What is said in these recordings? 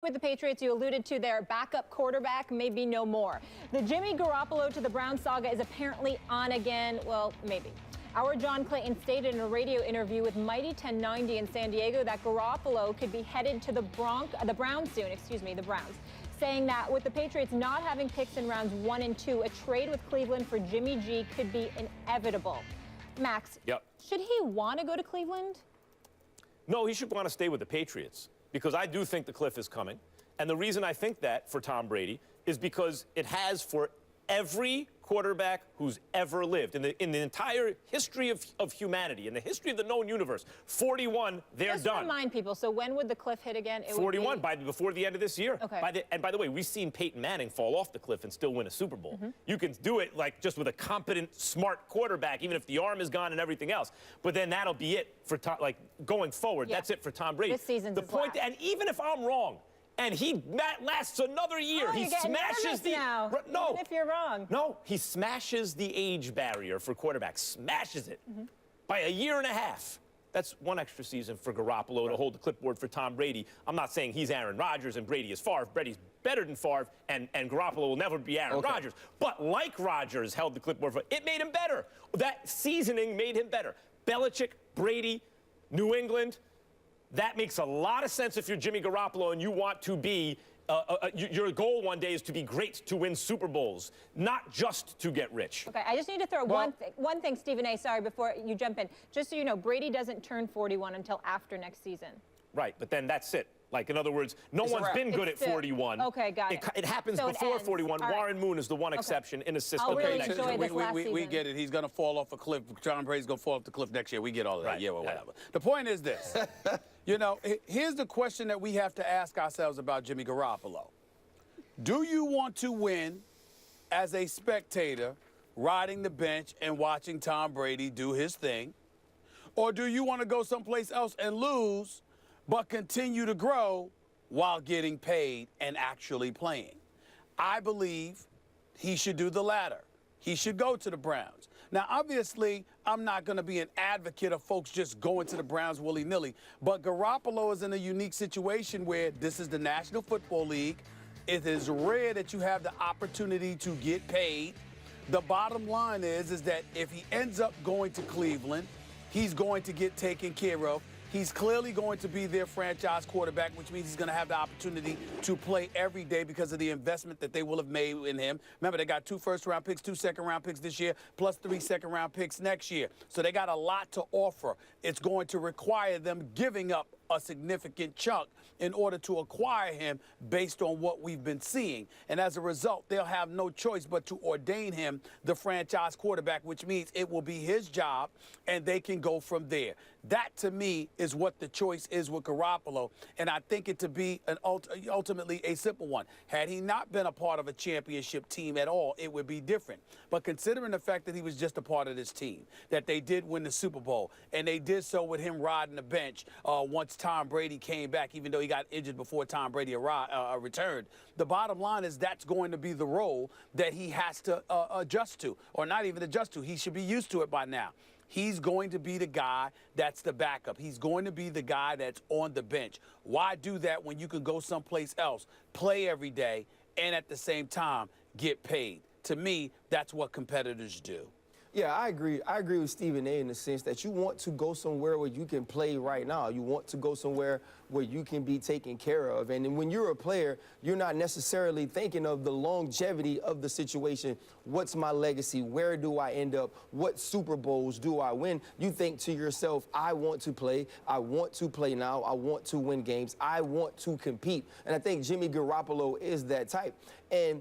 With the Patriots, you alluded to their backup quarterback, maybe no more. The Jimmy Garoppolo to the Browns saga is apparently on again. Well, maybe. Our John Clayton stated in a radio interview with Mighty 1090 in San Diego that Garoppolo could be headed to the Browns soon, the Browns, saying that with the Patriots not having picks in rounds 1 and 2, a trade with Cleveland for Jimmy G could be inevitable. Max, should he want to go to Cleveland? No, he should want to stay with the Patriots, because I do think the cliff is coming. And the reason I think that for Tom Brady is because it has for every quarterback who's ever lived in the entire history of humanity, in the history of the known universe. 41, they're done. Just remind people, so when would the cliff hit again? It 41, before the end of this year. Okay. And by the way, we've seen Peyton Manning fall off the cliff and still win a Super Bowl. You can do it like just with a competent, smart quarterback, even if the arm is gone and everything else. But then that'll be it for Tom, like going forward. That's it for Tom Brady. This season's his last. And even if I'm wrong, and he lasts another year. He smashes the now. No. Even if you're wrong. No, he smashes the age barrier for quarterbacks. Smashes it by a year and a half. That's one extra season for Garoppolo to hold the clipboard for Tom Brady. I'm not saying he's Aaron Rodgers and Brady is Favre. Brady's better than Favre, and Garoppolo will never be Aaron Rodgers. But like Rodgers held the clipboard for, it made him better. That seasoning made him better. Belichick, Brady, New England. That makes a lot of sense if you're Jimmy Garoppolo and you want to be, your goal one day is to be great, to win Super Bowls, not just to get rich. Okay, I just need to throw one thing, Stephen A., sorry, before you jump in. Just so you know, Brady doesn't turn 41 until after next season. Right, but then that's it. Like, in other words, no one's been good at 41. Okay, got it. It happens So before it 41. All right. Warren Moon is the one exception in a system. I'll really enjoy this last season. We get it. He's going to fall off a cliff. Tom Brady's going to fall off the cliff next year. We get all of that. Right. Yeah, well, whatever. The point is this. You know, here's the question that we have to ask ourselves about Jimmy Garoppolo. Do you want to win as a spectator, riding the bench and watching Tom Brady do his thing? Or do you want to go someplace else and lose, but continue to grow while getting paid and actually playing? I believe he should do the latter. He should go to the Browns. Now, obviously, I'm not going to be an advocate of folks just going to the Browns willy-nilly, but Garoppolo is in a unique situation where this is the National Football League. It is rare that you have the opportunity to get paid. The bottom line is that if he ends up going to Cleveland, he's going to get taken care of. He's clearly going to be their franchise quarterback, which means he's going to have the opportunity to play every day because of the investment that they will have made in him. Remember, they got 2 first-round picks, 2 second-round picks this year, plus 3 second-round picks next year. So they got a lot to offer. It's going to require them giving up a significant chunk in order to acquire him based on what we've been seeing. And as a result, they'll have no choice but to ordain him the franchise quarterback, which means it will be his job and they can go from there. That, to me, is what the choice is with Garoppolo, and I think it to be ultimately a simple one. Had he not been a part of a championship team at all, it would be different. But considering the fact that he was just a part of this team, that they did win the Super Bowl, and they did so with him riding the bench once Tom Brady came back, even though he got injured before Tom Brady returned, the bottom line is that's going to be the role that he has to adjust to, or not even adjust to. He should be used to it by now. He's going to be the guy that's the backup. He's going to be the guy that's on the bench. Why do that when you can go someplace else, play every day, and at the same time get paid? To me, that's what competitors do. Yeah, I agree. I agree with Stephen A. in the sense that you want to go somewhere where you can play right now. You want to go somewhere where you can be taken care of. And when you're a player, you're not necessarily thinking of the longevity of the situation. What's my legacy? Where do I end up? What Super Bowls do I win? You think to yourself, I want to play. I want to play now. I want to win games. I want to compete. And I think Jimmy Garoppolo is that type. And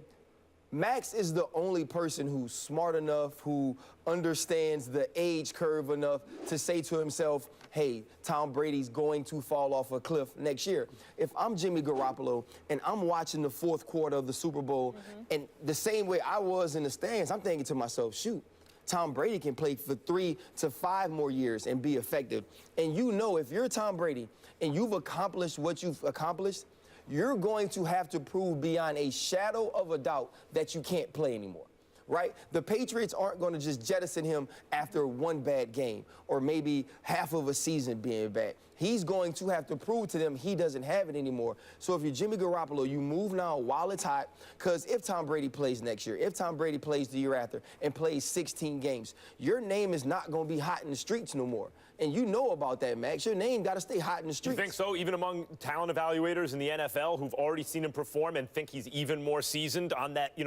Max is the only person who's smart enough, who understands the age curve enough to say to himself, hey, Tom Brady's going to fall off a cliff next year. If I'm Jimmy Garoppolo and I'm watching the 4th quarter of the Super Bowl, and the same way I was in the stands, I'm thinking to myself, shoot, Tom Brady can play for 3 to 5 more years and be effective. And you know, if you're Tom Brady and you've accomplished what you've accomplished, you're going to have to prove beyond a shadow of a doubt that you can't play anymore, right? The Patriots aren't going to just jettison him after one bad game or maybe half of a season being bad. he's going to have to prove to them he doesn't have it anymore. So if you're Jimmy Garoppolo, you move now while it's hot, because if Tom Brady plays next year, if Tom Brady plays the year after and plays 16 games, your name is not going to be hot in the streets no more. And you know about that, Max. Your name got to stay hot in the streets. You think so? Even among talent evaluators in the NFL who've already seen him perform and think he's even more seasoned on that,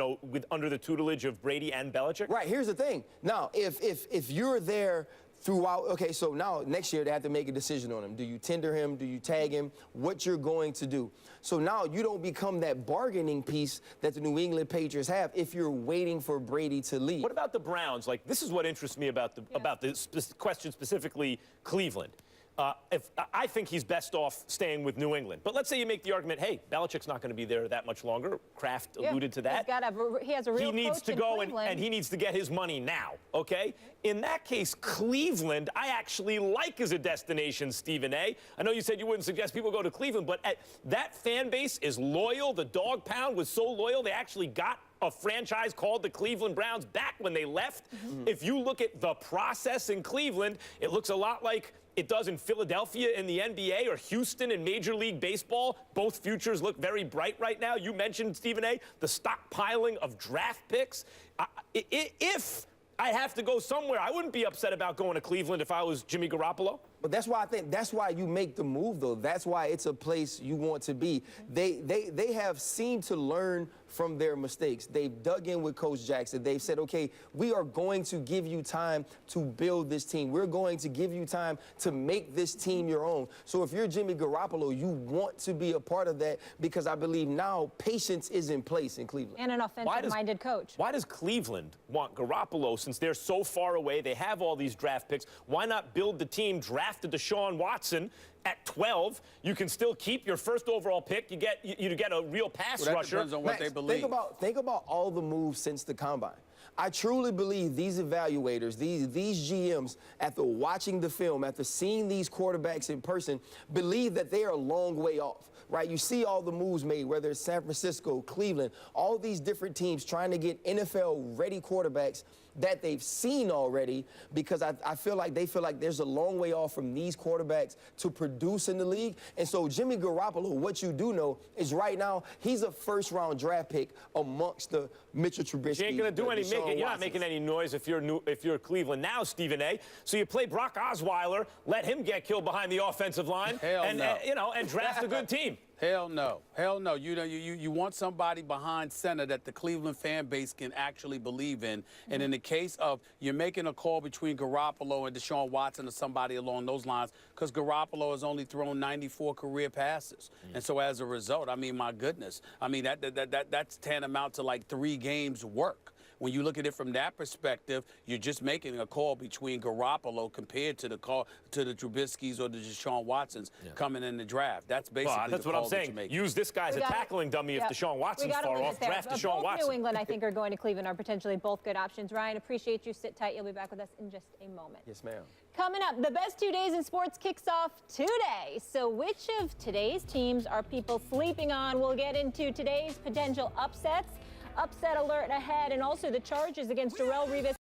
under the tutelage of Brady and Belichick? Right. Here's the thing. Now, if you're there throughout, okay, so now next year they have to make a decision on him. Do you tender him? Do you tag him? What you're going to do. So now you don't become that bargaining piece that the New England Patriots have if you're waiting for Brady to leave. What about the Browns? Like, this is what interests me about the question specifically Cleveland. I think he's best off staying with New England. But let's say you make the argument, hey, Belichick's not going to be there that much longer. Kraft alluded to that. He has a real He needs to go and he needs to get his money now, okay? In that case, Cleveland, I actually like as a destination, Stephen A. I know you said you wouldn't suggest people go to Cleveland, but that fan base is loyal. The dog pound was so loyal, they actually got a franchise called the Cleveland Browns back when they left. If you look at the process in Cleveland, it looks a lot like it does in Philadelphia in the NBA or Houston in Major League Baseball. Both futures look very bright right now. You mentioned, Stephen A., the stockpiling of draft picks. If I have to go somewhere, I wouldn't be upset about going to Cleveland if I was Jimmy Garoppolo. But that's why I think that's why you make the move, though. That's why it's a place you want to be. They have seemed to learn from their mistakes. They've dug in with Coach Jackson. They've said, okay, we are going to give you time to build this team. We're going to give you time to make this team your own. So if you're Jimmy Garoppolo, you want to be a part of that because I believe now patience is in place in Cleveland. And an offensive-minded coach. Why does Cleveland want Garoppolo since they're so far away? They have all these draft picks. Why not build the team, drafted Deshaun Watson at 12? You can still keep your first overall pick. You get a real pass rusher. Depends on what they believe. Think about all the moves since the combine. I truly believe these evaluators, these GMs, after watching the film, after seeing these quarterbacks in person, believe that they are a long way off, right? You see all the moves made, whether it's San Francisco, Cleveland, all these different teams trying to get NFL-ready quarterbacks that they've seen already, because I feel like they feel like there's a long way off from these quarterbacks to produce in the league. And so Jimmy Garoppolo, what you do know is right now he's a first-round draft pick amongst the Mitchell Trubisky. You ain't gonna do you're not making any noise if you're Cleveland now, Stephen A. So you play Brock Osweiler, let him get killed behind the offensive line, and draft a good team. Hell no. Hell no. You want somebody behind center that the Cleveland fan base can actually believe in. And in the case of you're making a call between Garoppolo and Deshaun Watson or somebody along those lines, because Garoppolo has only thrown 94 career passes. And so as a result, I mean, my goodness. I mean, that's tantamount to like 3 games work. When you look at it from that perspective, you're just making a call between Garoppolo compared to the Trubiskys or the Deshaun Watsons coming in the draft. That's basically that's what I'm saying. Use this guy as a tackling dummy if Deshaun Watson's far off. Draft Deshaun Watson. Both New England, I think, are going to Cleveland are potentially both good options. Ryan, appreciate you. Sit tight. You'll be back with us in just a moment. Yes, ma'am. Coming up, the best 2 days in sports kicks off today. So which of today's teams are people sleeping on? We'll get into today's potential upsets. Upset alert ahead, and also the charges against Darrelle Revis.